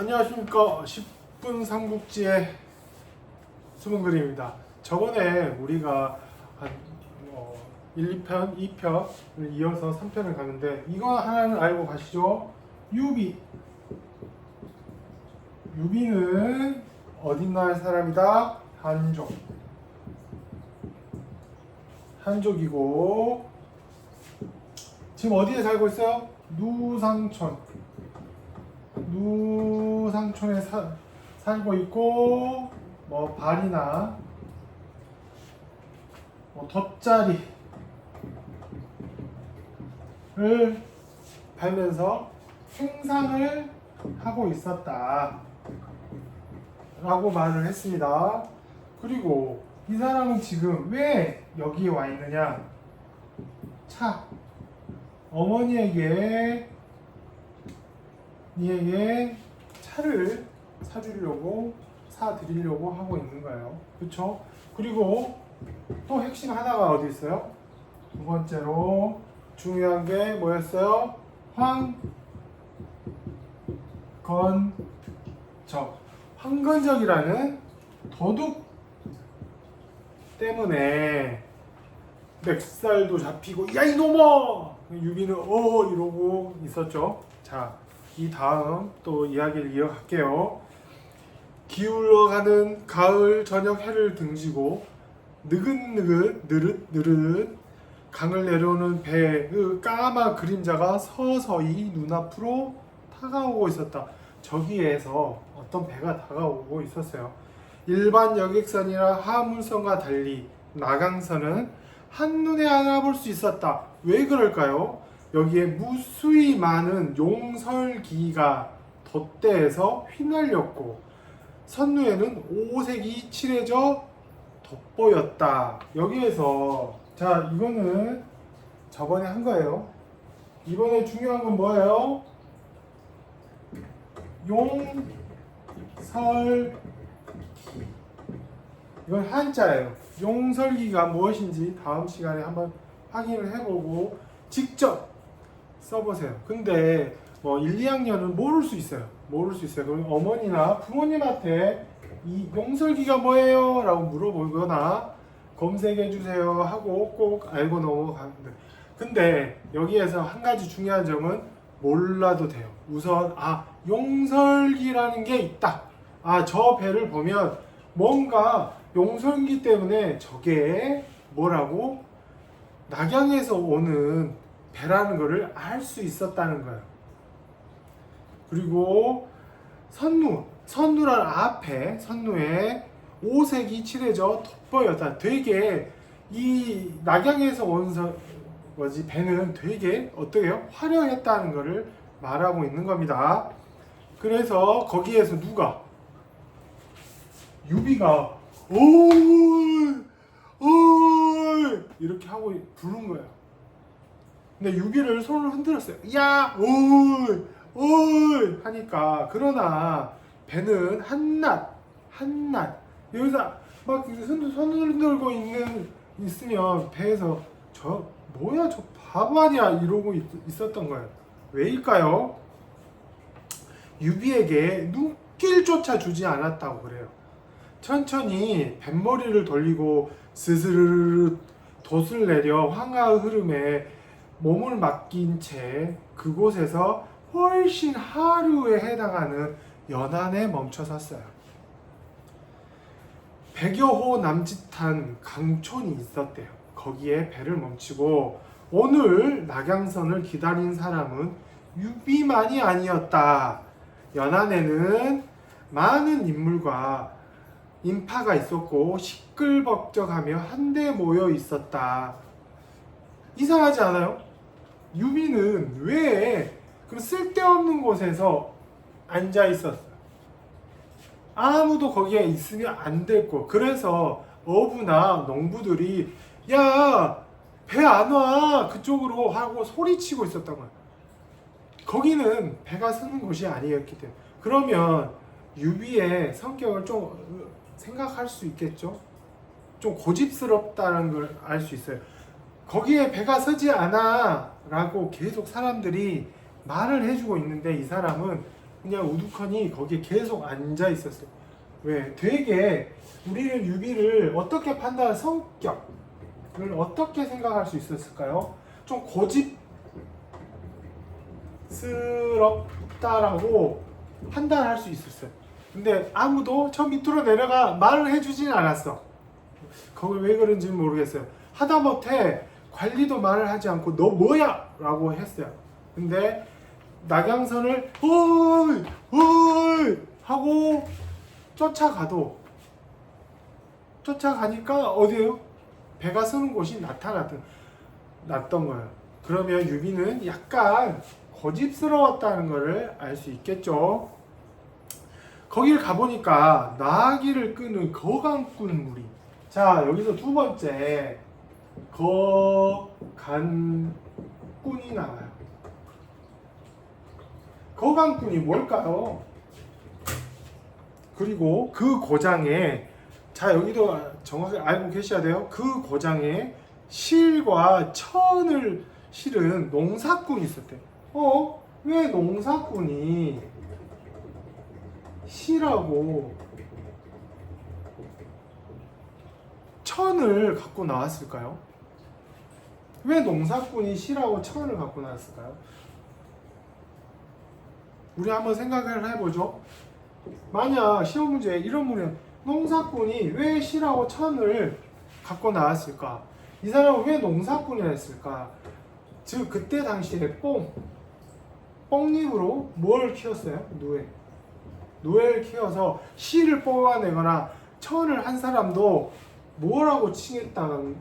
안녕하십니까. 10분 삼국지의 숨은 그림입니다. 저번에 우리가 한 1, 2편, 2편을 이어서 3편을 가는데 이거 하나는 알고 가시죠? 유비는 어디 나라의 사람이다? 한족이고 지금 어디에 살고 있어요? 누상촌에 살고 있고 뭐 발이나 뭐 돗자리를 팔면서 생산을 하고 있었다 라고 말을 했습니다. 그리고 이 사람은 지금 왜 여기에 와 있느냐? 어머니에게 차를 사드리려고 하고 있는 거예요. 그쵸? 그리고 또 핵심 하나가 어디 있어요? 두 번째로 중요한 게 뭐였어요? 황건적이라는 도둑 때문에 멱살도 잡히고 야 이놈아! 유비는 이러고 있었죠. 자, 이 다음 또 이야기를 이어갈게요. 기울어가는 가을 저녁 해를 등지고 느릿느릿 강을 내려오는 배의 까만 그림자가 서서히 눈앞으로 다가오고 있었다. 저기에서 어떤 배가 다가오고 있었어요. 일반 여객선이나 화물선과 달리 나강선은 한눈에 알아볼 수 있었다. 왜 그럴까요? 여기에 무수히 많은 용설기가 돛대에서 휘날렸고 선루에는 오색이 칠해져 돋보였다. 여기에서 자, 이거는 저번에 한 거예요. 이번에 중요한 건 뭐예요? 용설기. 이건 한자예요. 용설기가 무엇인지 다음 시간에 한번 확인을 해보고 직접 써보세요. 근데 뭐 1, 2학년은 모를 수 있어요. 그럼 어머니나 부모님한테 이 용설기가 뭐예요? 라고 물어보거나 검색해주세요 하고 꼭 알고 넘어가는데, 근데 여기에서 한 가지 중요한 점은 몰라도 돼요. 우선 용설기라는 게 있다. 저 배를 보면 뭔가 용설기 때문에 저게 뭐라고 낙양에서 오는 배라는 것을 알 수 있었다는 거예요. 그리고 선루란 앞에 선루에 오색이 칠해져 돋보였다. 되게 이 낙양에서 온 배는 되게 어떠해요? 화려했다는 것을 말하고 있는 겁니다. 그래서 거기에서 유비가 이렇게 하고 부른 거예요. 근데 유비를 손을 흔들었어요. 야, 하니까, 그러나 배는 한낱 여기서 막 손 흔들고 있으면 배에서 저 바보 아니야 이러고 있었던 거예요. 왜일까요? 유비에게 눈길조차 주지 않았다고 그래요. 천천히 뱃머리를 돌리고 스스르르 돛을 내려 황하의 흐름에 몸을 맡긴 채 그곳에서 훨씬 하류에 해당하는 연안에 멈춰 섰어요. 100여 호 남짓한 강촌이 있었대요. 거기에 배를 멈추고 오늘 낙양선을 기다린 사람은 유비만이 아니었다. 연안에는 많은 인물과 인파가 있었고 시끌벅적하며 한데 모여 있었다. 이상하지 않아요? 유비는 왜 그 쓸데없는 곳에서 앉아 있었어요? 아무도 거기에 있으면 안 될 거. 그래서 어부나 농부들이 야, 배 안 와 그쪽으로 하고 소리치고 있었던 거예요. 거기는 배가 서는 곳이 아니었기 때문에. 그러면 유비의 성격을 좀 생각할 수 있겠죠? 좀 고집스럽다는 걸 알 수 있어요. 거기에 배가 서지 않아 라고 계속 사람들이 말을 해주고 있는데 이 사람은 그냥 우두커니 거기에 계속 앉아 있었어요. 왜? 되게 우리는 유비를 어떻게 판단할 성격을 어떻게 생각할 수 있었을까요? 좀 고집스럽다라고 판단할 수 있었어요. 근데 아무도 저 밑으로 내려가 말을 해주진 않았어. 그걸 왜 그런지는 모르겠어요. 하다못해 관리도 말을 하지 않고 너 뭐야? 라고 했어요. 근데 낙양선을 어이 어이 하고 쫓아가니까 어디에요? 배가 서는 곳이 났던 거예요. 그러면 유비는 약간 고집스러웠다는 것을 알 수 있겠죠. 거길 가보니까 나귀를 끄는 거강꾼 무리. 자, 여기서 두 번째 거간꾼이 나와요. 거강꾼이 뭘까요? 그리고 그 고장에, 자, 여기도 정확히 알고 계셔야 돼요. 그 고장에 실과 천을 실은 농사꾼이 있었대요. 왜 농사꾼이 실하고 천을 갖고 나왔을까요? 왜 농사꾼이 실하고 천을 갖고 나왔을까요? 우리 한번 생각을 해보죠. 만약 시험 문제에 이런 문제, 농사꾼이 왜 실하고 천을 갖고 나왔을까? 이 사람은 왜 농사꾼이라 했을까? 즉 그때 당시에 뽕잎으로 뭘 키웠어요? 노예를 키워서 실을 뽑아내거나 천을 한 사람도 뭐라고 칭했다는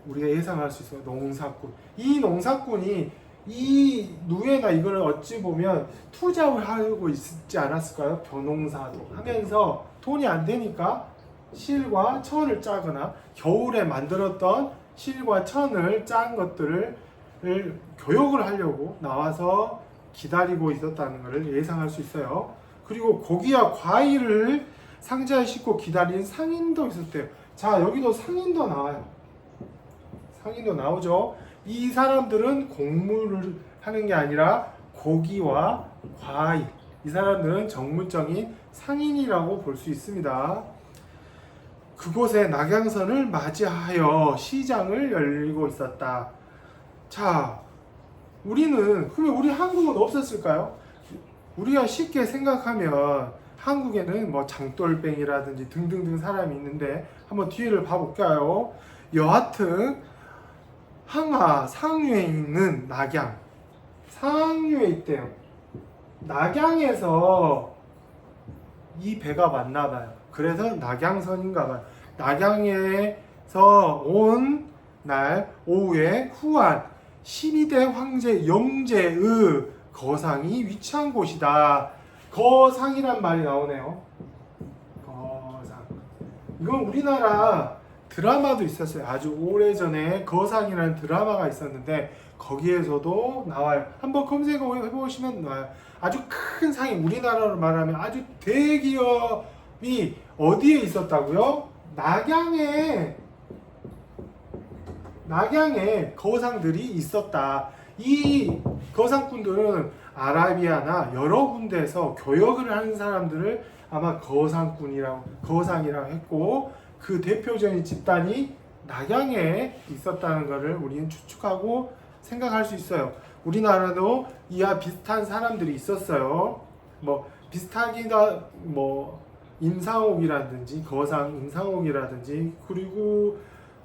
우리가 예상할 수 있어요. 농사꾼. 이 농사꾼이 이 누에나 이거를 어찌 보면 투자를 하고 있지 않았을까요? 벼농사도 하면서 돈이 안 되니까 실과 천을 짜거나 겨울에 만들었던 실과 천을 짠 것들을 교육을 하려고 나와서 기다리고 있었다는 것을 예상할 수 있어요. 그리고 고기와 과일을 상자에 싣고 기다린 상인도 있었대요. 자, 여기도 상인도 나와요. 상인도 나오죠. 이 사람들은 공무를 하는 게 아니라 고기와 과일, 이 사람들은 정물적인 상인이라고 볼 수 있습니다. 그곳에 낙양선을 맞이하여 시장을 열리고 있었다. 자, 그러면 우리 한국은 없었을까요? 우리가 쉽게 생각하면 한국에는 뭐 장돌뱅이라든지 등등등 사람이 있는데 한번 뒤를 봐볼까요? 여하튼 항하 상류에 있는 낙양, 상류에 있대요. 낙양에서 이 배가 왔나봐요. 그래서 낙양선인가봐요. 낙양에서 온 날 오후에 후한 12대 황제 영제의 거상이 위치한 곳이다. 거상이란 말이 나오네요. 거상. 이건 우리나라 드라마도 있었어요. 아주 오래전에 거상이라는 드라마가 있었는데 거기에서도 나와요. 한번 검색해 보시면 나와요. 아주 큰 상이, 우리나라로 말하면 아주 대기업이 어디에 있었다고요? 낙양에 거상들이 있었다. 이 거상꾼들은 아라비아나 여러 군데에서 교역을 하는 사람들을 아마 거상이라고 했고, 그 대표적인 집단이 낙양에 있었다는 것을 우리는 추측하고 생각할 수 있어요. 우리나라도 이와 비슷한 사람들이 있었어요. 뭐 비슷하기다 임상옥이라든지 거상 임상옥이라든지, 그리고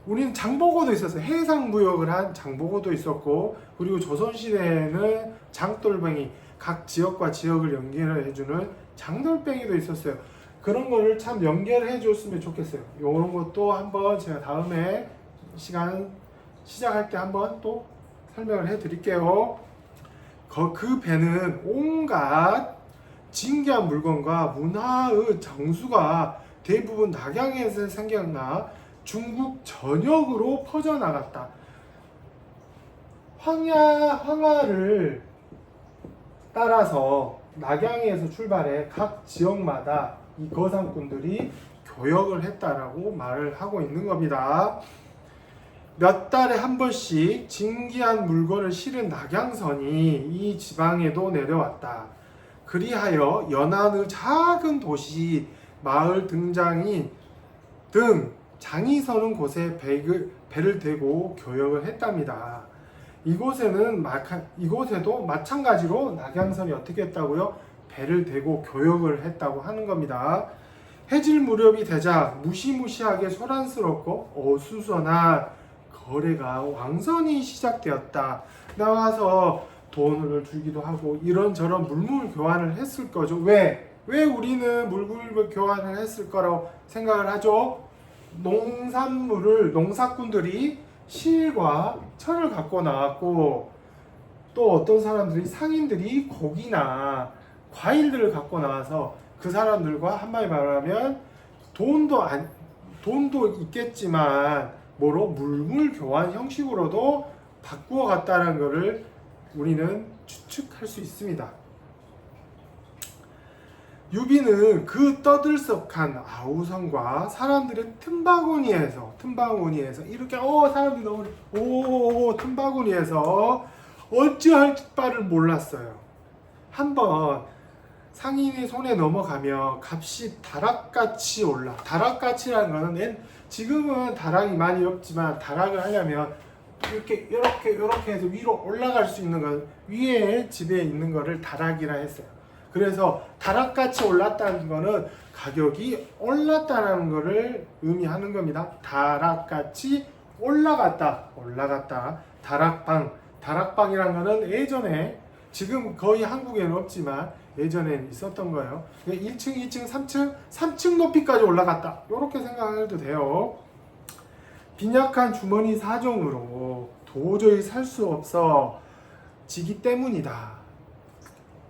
우리는 장보고도 있었어요. 해상무역을 한 장보고도 있었고, 그리고 조선시대에는 장돌뱅이, 각 지역과 지역을 연결해주는 장돌뱅이도 있었어요. 그런 거를 참 연결해 줬으면 좋겠어요. 이런 것도 한번 제가 다음에 시간 시작할 때 한번 또 설명을 해 드릴게요. 그 배는 온갖 진귀한 물건과 문화의 장수가 대부분 낙양에서 생겨나 중국 전역으로 퍼져나갔다. 황하를 따라서 낙양에서 출발해 각 지역마다 이 거상꾼들이 교역을 했다라고 말을 하고 있는 겁니다. 몇 달에 한 번씩 진귀한 물건을 실은 낙양선이 이 지방에도 내려왔다. 그리하여 연안의 작은 도시 마을 등장이 등 장이 서는 곳에 배를 대고 교역을 했답니다. 이곳에도 마찬가지로 낙양선이 어떻게 했다고요? 배를 대고 교역을 했다고 하는 겁니다. 해질 무렵이 되자 무시무시하게 소란스럽고 어수선한 거래가 왕성히 시작되었다. 나와서 돈을 주기도 하고 이런저런 물물 교환을 했을 거죠. 왜 우리는 물물 교환을 했을 거라고 생각을 하죠? 농사꾼들이 실과 철을 갖고 나왔고, 또 어떤 사람들이 상인들이 고기나 과일들을 갖고 나와서 그 사람들과 한마디 말하면 돈도 있겠지만 뭐로 물물 교환 형식으로도 바꾸어 갔다는 것을 우리는 추측할 수 있습니다. 유비는 그 떠들썩한 아우성과 사람들의 틈바구니에서 이렇게 사람들이 너무 틈바구니에서 어찌할 바를 몰랐어요. 한번 상인이 손에 넘어가면 값이 다락같이 올라. 다락같이라는 거는 지금은 다락이 많이 없지만 다락을 하려면 이렇게 해서 위로 올라갈 수 있는 건 위에 집에 있는 거를 다락이라 했어요. 그래서 다락같이 올랐다는 거는 가격이 올랐다는 거를 의미하는 겁니다. 다락같이 올라갔다. 다락방이라는 거는 예전에, 지금 거의 한국에는 없지만 예전에는 있었던 거예요. 1층, 2층, 3층 높이까지 올라갔다. 이렇게 생각해도 돼요. 빈약한 주머니 사정으로 도저히 살 수 없어지기 때문이다.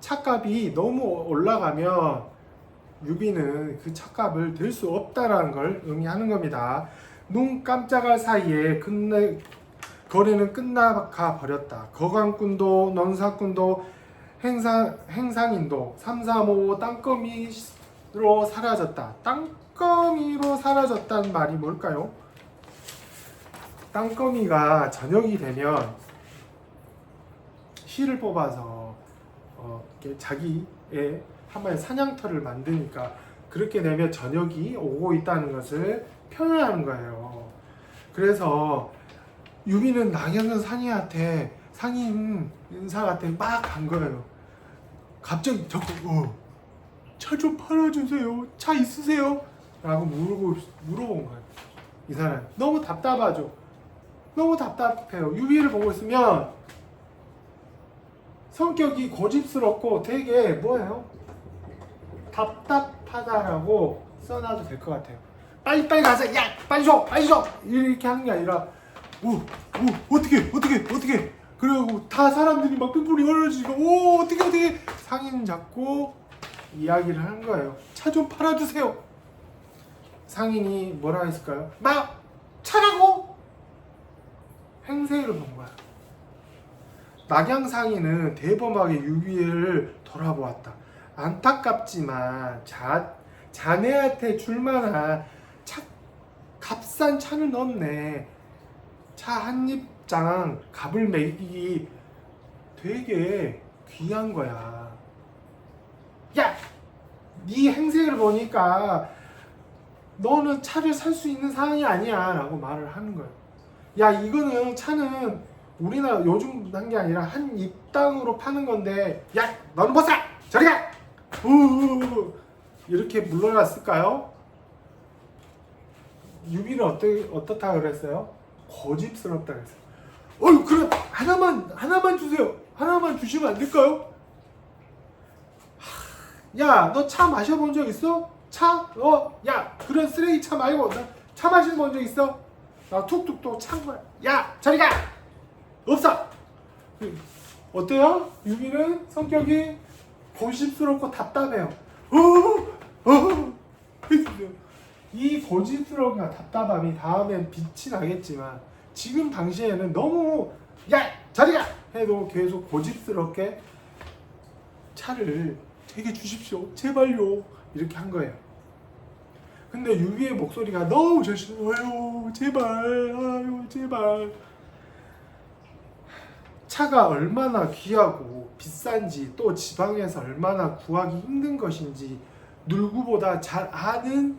차값이 너무 올라가면 유비는 그 차값을 댈 수 없다라는 걸 의미하는 겁니다. 눈 깜짝할 사이에 거래는 끝나가 버렸다. 거강꾼도 농사꾼도 행상인도 335 땅거미로 사라졌다. 땅거미로 사라졌다는 말이 뭘까요? 땅거미가 저녁이 되면 실을 뽑아서 자기의 한마디 사냥터를 만드니까 그렇게 되면 저녁이 오고 있다는 것을 표현하는 거예요. 그래서 유비는 낙양선 상인 인사한테 막 간 거예요. 갑자기 차 좀 팔아주세요. 차 있으세요? 라고 물어본 거예요. 이 사람 너무 답답하죠. 너무 답답해요. 유비를 보고 있으면 성격이 고집스럽고 되게 답답하다라고 써놔도 될 것 같아요. 빨리 가서 빨리 줘 이렇게 하는 게 아니라 어떻게 그리고 다 사람들이 막 뿔뿔이 헐어지고 어떻게 상인 잡고 이야기를 하는 거예요. 차 좀 팔아주세요. 상인이 뭐라 했을까요? 막 차라고 행세를 본 거야. 낙양상인은 대범하게 유비를 돌아보았다. 안타깝지만 자네한테 줄만한 값싼 차를 넣었네. 차 한 입장 값을 매기기 되게 귀한 거야. 야! 네 행색을 보니까 너는 차를 살 수 있는 상황이 아니야 라고 말을 하는 거예요. 야, 이거는 차는 우리나라 요즘 한 게 아니라 한 입당으로 파는 건데, 야, 너는 못 사! 저리 가! 이렇게 물러났을까요? 유비는 어떻다 그랬어요? 고집스럽다 그랬어요. 그럼 하나만 주세요. 하나만 주시면 안 될까요? 야, 너 차 마셔본 적 있어? 차? 야, 그런 쓰레기 차 말고 차 마셔본 적 있어? 나 툭툭 찬 거야. 야, 저리 가! 없어! 어때요? 유비는 성격이 고집스럽고 답답해요. 이 고집스러움과 답답함이 다음엔 빛이 나겠지만 지금 당시에는 너무 야! 저리 가! 해도 계속 고집스럽게 차를 되게 주십시오. 제발요. 이렇게 한 거예요. 근데 유비의 목소리가 너무 제발. 차가 얼마나 귀하고 비싼지 또 지방에서 얼마나 구하기 힘든 것인지 누구보다 잘 아는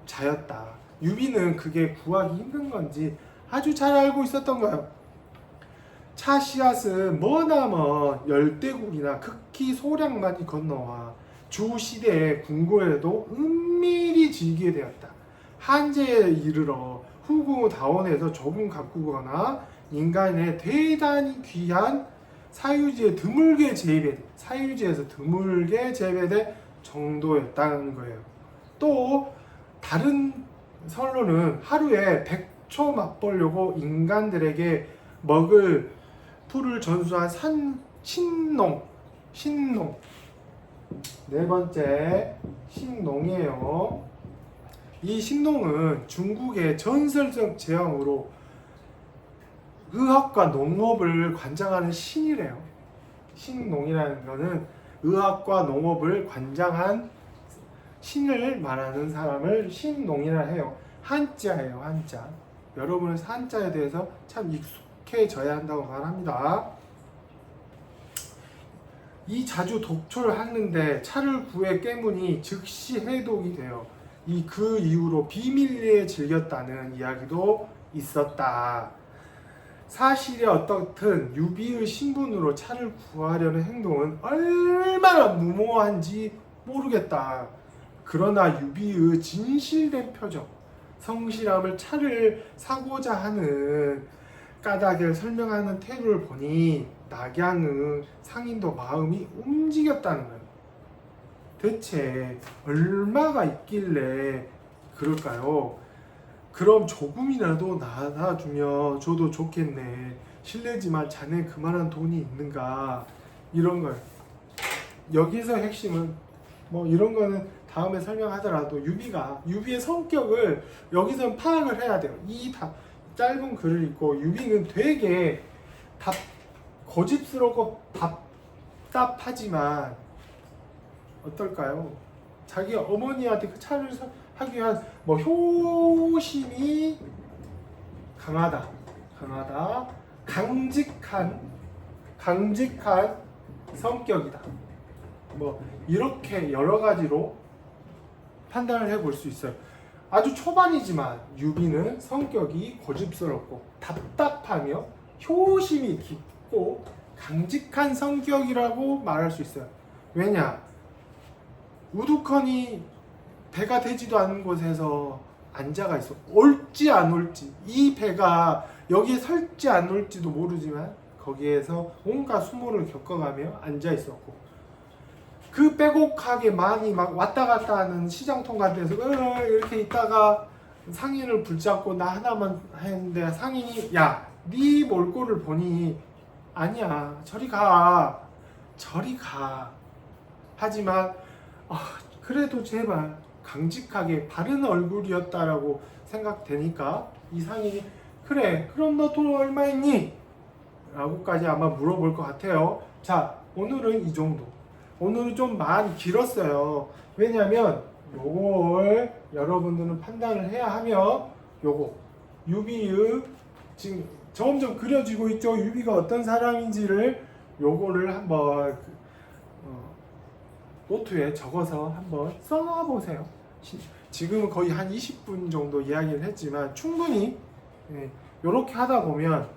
자였다. 유비는 그게 구하기 힘든 건지 아주 잘 알고 있었던 거예요. 차 씨앗은 머나먼 열대국이나 극히 소량만이 건너와 주 시대의 궁궐에도 은밀히 지게 되었다. 한제에 이르러 후구다원에서 조금 가꾸거나 인간의 대단히 귀한 사유지에 사유지에서 드물게 재배될 정도였다는 거예요. 또 다른 설로는 하루에 100초 맛보려고 인간들에게 먹을 풀을 전수한 신농. 네 번째 신농이에요. 이 신농은 중국의 전설적 제왕으로 의학과 농업을 관장하는 신이래요. 신농이라는 것은 의학과 농업을 관장한 신을 말하는 사람을 신농이라 해요. 한자예요, 한자. 여러분은 한자에 대해서 참 익숙해져야 한다고 말합니다. 이 자주 독초를 하는데 차를 구해 깨무니 즉시 해독이 돼요. 그 이후로 비밀리에 즐겼다는 이야기도 있었다. 사실이 어떻든 유비의 신분으로 차를 구하려는 행동은 얼마나 무모한지 모르겠다. 그러나 유비의 진실된 표정, 성실함을 차를 사고자 하는 까닭을 설명하는 태도를 보니 낙양의 상인도 마음이 움직였다는 거예요. 대체 얼마가 있길래 그럴까요? 그럼 조금이라도 나눠주면 줘도 좋겠네. 실례지만 자네 그만한 돈이 있는가? 이런 거예요. 여기서 핵심은 뭐 이런 거는 다음에 설명하더라도 유비의 성격을 여기서 파악을 해야 돼요. 이 짧은 글을 읽고 유비는 되게 고집스럽고 답답하지만 어떨까요? 자기 어머니한테 그 차를 하기 위한 효심이 강하다, 강직한 성격이다. 이렇게 여러 가지로 판단을 해볼 수 있어요. 아주 초반이지만 유비는 성격이 고집스럽고 답답하며 효심이 깊고 강직한 성격이라고 말할 수 있어요. 왜냐? 우두커니 배가 되지도 않은 곳에서 앉아가 있어. 올지 안 올지, 이 배가 여기에 설지 안 올지도 모르지만 거기에서 온갖 수모를 겪어가며 앉아 있었고, 그 빼곡하게 많이 막 왔다 갔다 하는 시장 통과대에서 이렇게 있다가 상인을 붙잡고 나 하나만 했는데 상인이 야, 네 몰골을 보니 아니야, 저리 가 하지만 그래도 제발 강직하게 바른 얼굴이었다라고 생각되니까 이 상인이 그래, 그럼 너 돈 얼마 있니? 라고까지 아마 물어볼 것 같아요. 자, 오늘은 이 정도. 오늘은 좀 많이 길었어요. 왜냐면 요걸 여러분들은 판단을 해야 하며, 요거 유비의 지금 점점 그려지고 있죠. 유비가 어떤 사람인지를 요거를 한번 노트에 적어서 한번 써보세요. 지금은 거의 한 20분 정도 이야기를 했지만 충분히 이렇게 하다 보면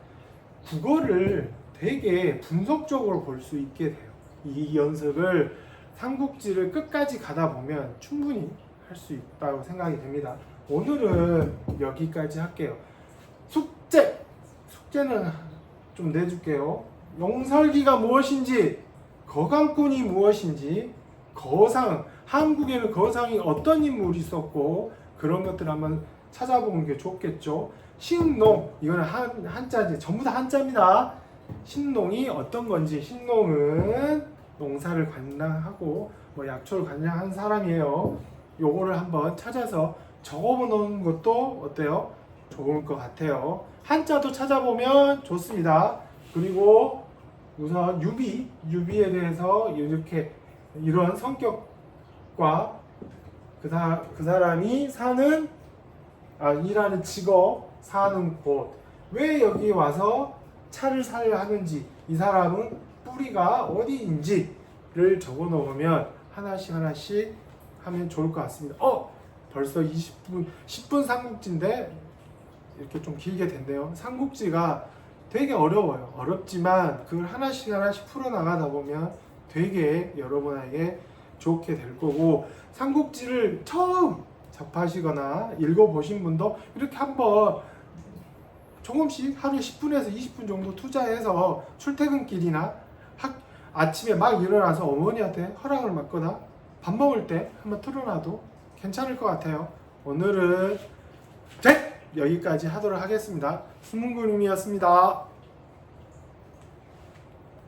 국어를 되게 분석적으로 볼 수 있게 돼요. 이 연습을 삼국지를 끝까지 가다 보면 충분히 할 수 있다고 생각이 됩니다. 오늘은 여기까지 할게요. 숙제는 좀 내줄게요. 용설기가 무엇인지, 거강꾼이 무엇인지, 거상, 한국에는 거상이 어떤 인물이 있었고 그런 것들 한번 찾아보는 게 좋겠죠. 신농, 이거는 한자지, 전부 다 한자입니다. 신농이 어떤 건지, 신농은 농사를 관장하고 약초를 관장하는 사람이에요. 요거를 한번 찾아서 적어보는 것도 어때요? 좋을 것 같아요. 한자도 찾아보면 좋습니다. 그리고 우선 유비에 대해서 이렇게 이런 성격과 그 사람이 일하는 직업, 사는 곳, 왜 여기 와서 차를 사야 하는지, 이 사람은 뿌리가 어디인지를 적어 놓으면 하나씩 하면 좋을 것 같습니다. 벌써 10분 삼국지인데 이렇게 좀 길게 됐네요. 삼국지가 되게 어려워요. 어렵지만 그걸 하나씩 풀어나가다 보면 되게 여러분에게 좋게 될 거고, 삼국지를 처음 접하시거나 읽어보신 분도 이렇게 한번 조금씩 하루에 10분에서 20분 정도 투자해서 출퇴근길이나 아침에 막 일어나서 어머니한테 허락을 받거나 밥 먹을 때 한번 틀어놔도 괜찮을 것 같아요. 오늘은 여기까지 하도록 하겠습니다. 수문구님이었습니다.